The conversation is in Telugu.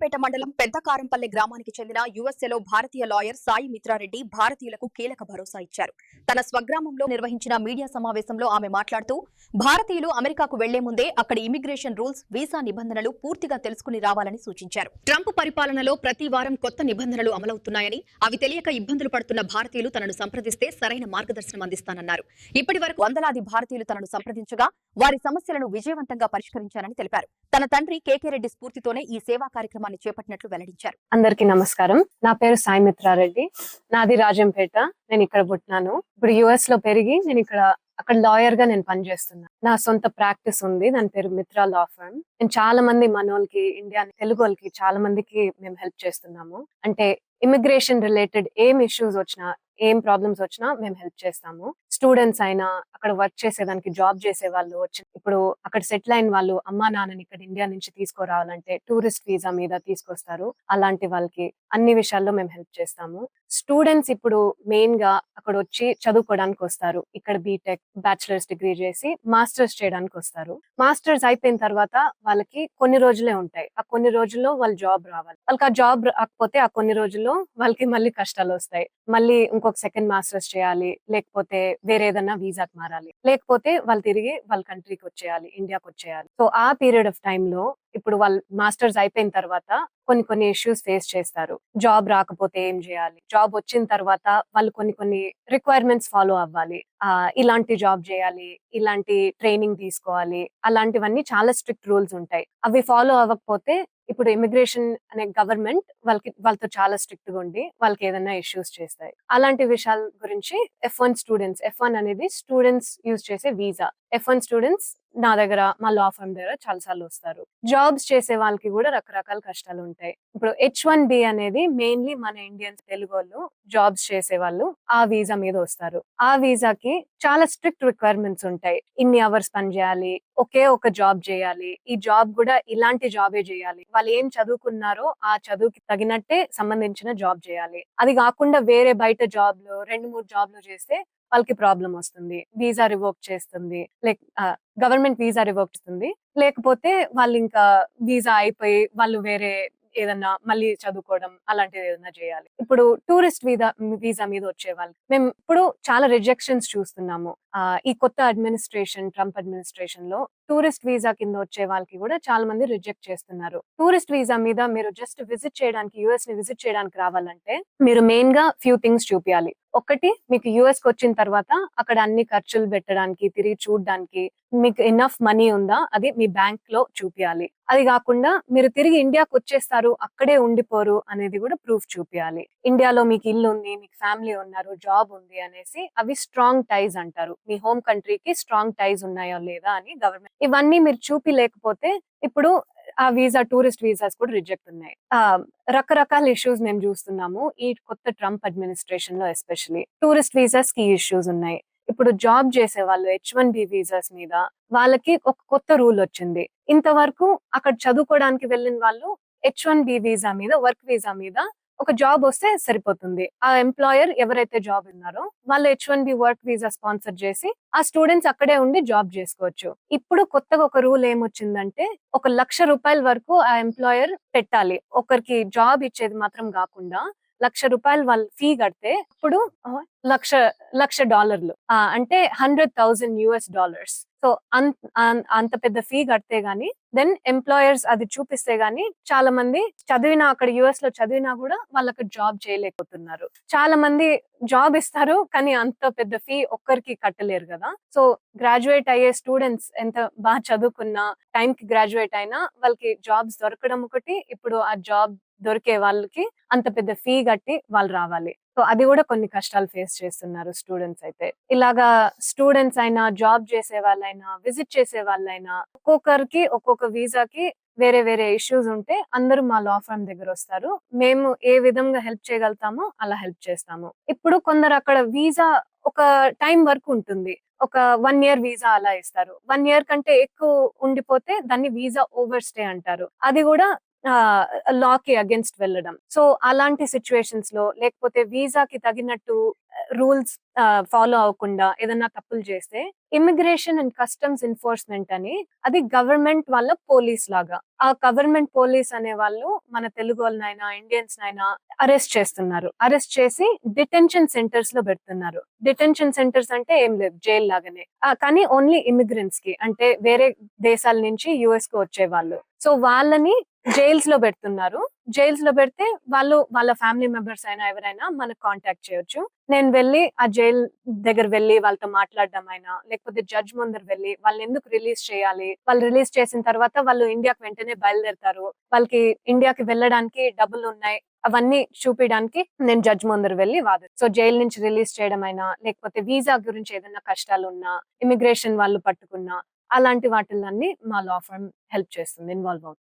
రాజంపేట మండలం పెద్దకారంపల్లె గ్రామానికి చెందిన యుఎస్ఏలో భారతీయ లాయర్ సాయి మిత్రారెడ్డి భారతీయులకు కీలక భరోసా ఇచ్చారు. తన స్వగ్రామంలో నిర్వహించిన మీడియా సమావేశంలో ఆమె మాట్లాడుతూ భారతీయులు అమెరికాకు వెళ్లే ముందే అక్కడి ఇమిగ్రేషన్ రూల్స్, వీసా నిబంధనలు పూర్తిగా తెలుసుకుని రావాలని సూచించారు. ట్రంప్ పరిపాలనలో ప్రతి వారం కొత్త నిబంధనలు అమలవుతున్నాయని, అవి తెలియక ఇబ్బందులు పడుతున్న భారతీయులు తనను సంప్రదిస్తే సరైన మార్గదర్శనం అందిస్తానన్నారు. ఇప్పటి వరకు వందలాది భారతీయులు తనను సంప్రదించగా వారి సమస్యలను విజయవంతంగా పరిష్కరించారని తెలిపారు. తన తండ్రి కేకే రెడ్డి స్ఫూర్తితోనే ఈ సేవా కార్యక్రమాన్ని చేపట్టినట్లు వెల్లడించారు. అందరికీ నమస్కారం. నా పేరు సాయి మిత్రారెడ్డి. నాది రాజంపేట. నేను ఇక్కడ పుట్టినాను. ఇప్పుడు యుఎస్ లో పెరిగి నేను అక్కడ లాయర్ గా నేను పనిచేస్తున్నా. నా సొంత ప్రాక్టీస్ ఉంది, దాని పేరు మిత్రా లా ఫర్మ్. నేను చాలా మంది మనోళ్ళకి, ఇండియా తెలుగు వాళ్ళకి చాలా మందికి మేము హెల్ప్ చేస్తున్నాము. అంటే ఇమిగ్రేషన్ రిలేటెడ్ ఏం ఇష్యూస్ వచ్చినా, ఏం ప్రాబ్లమ్స్ వచ్చినా మేము హెల్ప్ చేస్తాము. స్టూడెంట్స్ అయినా, అక్కడ వర్క్ చేసేదానికి జాబ్ చేసే వాళ్ళు వచ్చి, ఇప్పుడు అక్కడ సెటిల్ అయిన వాళ్ళు అమ్మా నాన్నని ఇక్కడ ఇండియా నుంచి తీసుకురావాలంటే టూరిస్ట్ వీసా మీద తీసుకొస్తారు. అలాంటి వాళ్ళకి అన్ని విషయాల్లో మేము హెల్ప్ చేస్తాము. స్టూడెంట్స్ ఇప్పుడు మెయిన్ గా అక్కడ వచ్చి చదువుకోవడానికి వస్తారు. ఇక్కడ బీటెక్, బ్యాచిలర్స్ డిగ్రీ చేసి మాస్టర్స్ చేయడానికి వస్తారు. మాస్టర్స్ అయిపోయిన తర్వాత వాళ్ళకి కొన్ని రోజులే ఉంటాయి. ఆ కొన్ని రోజుల్లో వాళ్ళు జాబ్ రావాలి. వాళ్ళకి ఆ జాబ్ రాకపోతే ఆ కొన్ని రోజుల్లో వాళ్ళకి మళ్ళీ కష్టాలు వస్తాయి. మళ్ళీ ఇంకొక సెకండ్ మాస్టర్స్ చేయాలి, లేకపోతే వేరే ఏదైనా వీసాకి మారాలి, లేకపోతే వాళ్ళు తిరిగి వాళ్ళ కంట్రీకి వచ్చేయాలి, ఇండియాకి వచ్చేయాలి. సో ఆ పీరియడ్ ఆఫ్ టైమ్ లో ఇప్పుడు వాళ్ళు మాస్టర్స్ అయిపోయిన తర్వాత కొన్ని ఇష్యూస్ ఫేస్ చేస్తారు. జాబ్ రాకపోతే ఏం చేయాలి, జాబ్ వచ్చిన తర్వాత వాళ్ళు కొన్ని రిక్వైర్మెంట్స్ ఫాలో అవ్వాలి. ఇలాంటి జాబ్ చేయాలి, ఇలాంటి ట్రైనింగ్ తీసుకోవాలి, అలాంటివన్నీ చాలా స్ట్రిక్ట్ రూల్స్ ఉంటాయి. అవి ఫాలో అవ్వకపోతే ఇప్పుడు ఇమిగ్రేషన్ అనే గవర్నమెంట్ వాళ్ళతో చాలా స్ట్రిక్ట్ గా ఉండి వాళ్ళకి ఏదైనా ఇష్యూస్ చేస్తాయి. అలాంటి విషయాల గురించి F1 స్టూడెంట్స్, F1 అనేది స్టూడెంట్స్ యూజ్ చేసే వీసా. F1 స్టూడెంట్స్ నా దగ్గర, మా లా ఫర్మ్ దగ్గర చాలా సార్లు వస్తారు. జాబ్స్ చేసే వాళ్ళకి కూడా రకరకాల కష్టాలు ఉంటాయి. ఇప్పుడు H1B అనేది మెయిన్లీ మన ఇండియన్స్, తెలుగు వాళ్ళు జాబ్స్ చేసే వాళ్ళు ఆ వీసా మీద వస్తారు. ఆ వీసాకి చాలా స్ట్రిక్ట్ రిక్వైర్మెంట్స్ ఉంటాయి. ఇన్ని అవర్స్ పని చేయాలి, ఒకే ఒక జాబ్ చేయాలి, ఈ జాబ్ కూడా ఇలాంటి జాబే చేయాలి, వాళ్ళు ఏం చదువుకున్నారో ఆ చదువుకి తగినట్టే సంబంధించిన జాబ్ చేయాలి. అది కాకుండా వేరే బయట జాబ్లు 2-3 జాబ్లు చేస్తే వాళ్ళకి ప్రాబ్లం వస్తుంది. వీసా రివోక్ చేస్తుంది, గవర్నమెంట్ వీసా రివోక్ చేస్తుంది. లేకపోతే వాళ్ళు ఇంకా వీసా అయిపోయి వాళ్ళు వేరే ఏదన్నా మళ్ళీ చదువుకోవడం అలాంటిది ఏదైనా చేయాలి. ఇప్పుడు టూరిస్ట్ వీసా మీద వచ్చే వాళ్ళు మేము ఇప్పుడు చాలా రిజెక్షన్స్ చూస్తున్నాము. ఈ కొత్త అడ్మినిస్ట్రేషన్, ట్రంప్ అడ్మినిస్ట్రేషన్ లో టూరిస్ట్ వీసా కింద వచ్చే వాళ్ళకి కూడా చాలా మంది రిజెక్ట్ చేస్తున్నారు. టూరిస్ట్ వీసా మీద మీరు జస్ట్ విజిట్ చేయడానికి, యుఎస్ ని విజిట్ చేయడానికి రావాలంటే మీరు మెయిన్ గా ఫ్యూ థింగ్స్ చూపించాలి. ఒకటి, మీకు యుఎస్ కి వచ్చిన తర్వాత అక్కడ అన్ని ఖర్చులు పెట్టడానికి, తిరిగి చూడడానికి మీకు ఎనఫ్ మనీ ఉందా, అది మీ బ్యాంక్ లో చూపించాలి. అది కాకుండా మీరు తిరిగి ఇండియాకి వచ్చేస్తారు, అక్కడే ఉండిపోరు అనేది కూడా ప్రూఫ్ చూపించాలి. ఇండియాలో మీకు ఇల్లు ఉంది, మీకు ఫ్యామిలీ ఉన్నారు, జాబ్ ఉంది అనేసి అవి స్ట్రాంగ్ టైజ్ అంటారు. మీ హోమ్ కంట్రీకి స్ట్రాంగ్ టైజ్ ఉన్నాయా లేదా అని గవర్నమెంట్, ఇవన్నీ మీరు చూపిలేకపోతే ఇప్పుడు ఆ వీసా, టూరిస్ట్ వీసాస్ కూడా రిజెక్ట్ ఉన్నాయి. రకరకాల ఇష్యూస్ మేము చూస్తున్నాము ఈ కొత్త ట్రంప్ అడ్మినిస్ట్రేషన్ లో. ఎస్పెషల్లీ టూరిస్ట్ వీసాస్ కి ఇష్యూస్ ఉన్నాయి. ఇప్పుడు జాబ్ చేసే వాళ్ళు H1B వీసాస్ మీద వాళ్ళకి ఒక కొత్త రూల్ వచ్చింది. ఇంతవరకు అక్కడ చదువుకోవడానికి వెళ్ళిన వాళ్ళు H1B వీసా మీద, వర్క్ వీసా మీద ఒక జాబ్ వస్తే సరిపోతుంది. ఆ ఎంప్లాయర్ ఎవరైతే జాబ్ ఉన్నారో వాళ్ళు H1B వర్క్ వీసా స్పాన్సర్ చేసి ఆ స్టూడెంట్స్ అక్కడే ఉండి జాబ్ చేసుకోవచ్చు. ఇప్పుడు కొత్తగా ఒక రూల్ ఏమొచ్చిందంటే ₹1,00,000 వరకు ఆ ఎంప్లాయర్ పెట్టాలి. ఒకరికి జాబ్ ఇచ్చేది మాత్రం కాకుండా ₹1,00,000 వాళ్ళు ఫీ కడితే అప్పుడు $1,00,000 అంటే $100,000. సో అంత పెద్ద ఫీ కడితే గానీ, దెన్ ఎంప్లాయర్స్ అది చూపిస్తే గానీ చాలా మంది చదివినా, అక్కడ యుఎస్ లో చదివినా కూడా వాళ్ళకి జాబ్ చేయలేకపోతున్నారు. చాలా మంది జాబ్ ఇస్తారు కానీ అంత పెద్ద ఫీ ఒక్కరికి కట్టలేరు కదా. సో గ్రాడ్యుయేట్ అయ్యే స్టూడెంట్స్ ఎంత బాగా చదువుకున్నా, టైం కి గ్రాడ్యుయేట్ అయినా వాళ్ళకి జాబ్స్ దొరకడం ఒకటి, ఇప్పుడు ఆ జాబ్ దొరికే వాళ్ళకి అంత పెద్ద ఫీ కట్టి వాళ్ళు రావాలి. సో అది కూడా కొన్ని కష్టాలు ఫేస్ చేస్తున్నారు స్టూడెంట్స్ అయితే. ఇలాగా స్టూడెంట్స్ అయినా, జాబ్ చేసే వాళ్ళైనా, విజిట్ చేసే వాళ్ళైనా ఒక్కొక్కరికి ఒక్కొక్క వీసాకి వేరే వేరే ఇష్యూస్ ఉంటే అందరూ మా లా ఫర్మ్ దగ్గర వస్తారు. మేము ఏ విధంగా హెల్ప్ చేయగలుగుతామో అలా హెల్ప్ చేస్తాము. ఇప్పుడు కొందరు అక్కడ వీసా ఒక టైం వరకు ఉంటుంది, ఒక 1 year వీసా అలా ఇస్తారు. 1 year కంటే ఎక్కువ ఉండిపోతే దాన్ని వీసా ఓవర్ స్టే అంటారు. అది కూడా లాకి అగేన్స్ట్ వెళ్ళడం. సో అలాంటి సిచ్యువేషన్స్ లో లేకపోతే వీసాకి తగినట్టు రూల్స్ ఫాలో అవ్వకుండా ఏదైనా తప్పులు చేస్తే ఇమిగ్రేషన్ అండ్ కస్టమ్స్ ఎన్ఫోర్స్మెంట్ అని అది గవర్నమెంట్ వాళ్ళ పోలీస్ లాగా. ఆ గవర్నమెంట్ పోలీస్ అనే వాళ్ళు మన తెలుగు వాళ్ళనైనా ఇండియన్స్ నైనా అరెస్ట్ చేస్తున్నారు. అరెస్ట్ చేసి డిటెన్షన్ సెంటర్స్ లో పెడుతున్నారు. డిటెన్షన్ సెంటర్స్ అంటే ఏం లేదు, జైల్ లాగానే. కానీ ఓన్లీ ఇమిగ్రెంట్స్ కి, అంటే వేరే దేశాల నుంచి యుఎస్ కు వచ్చే వాళ్ళు. సో వాళ్ళని జైల్స్ లో పెడుతున్నారు. జైల్స్ లో పెడితే వాళ్ళు వాళ్ళ ఫ్యామిలీ మెంబర్స్ అయినా ఎవరైనా మనకు కాంటాక్ట్ చేయొచ్చు. నేను వెళ్ళి ఆ జైల్ దగ్గర వెళ్ళి వాళ్ళతో మాట్లాడడం అయినా, లేకపోతే జడ్జ్ ముందర వెళ్ళి వాళ్ళని ఎందుకు రిలీజ్ చేయాలి, వాళ్ళు రిలీజ్ చేసిన తర్వాత వాళ్ళు ఇండియాకి వెంటనే బయలుదేరుతారు, వాళ్ళకి ఇండియాకి వెళ్ళడానికి డబ్బులు ఉన్నాయి, అవన్నీ చూపించడానికి నేను జడ్జ్ ముందర వెళ్ళి సో జైలు నుంచి రిలీజ్ చేయడం అయినా, లేకపోతే వీసా గురించి ఏదైనా కష్టాలు ఉన్నా, ఇమిగ్రేషన్ వాళ్ళు పట్టుకున్నా, అలాంటి వాటిలన్నీ మా లా ఫర్మ్ హెల్ప్ చేస్తుంది, ఇన్వాల్వ్ అవుతుంది.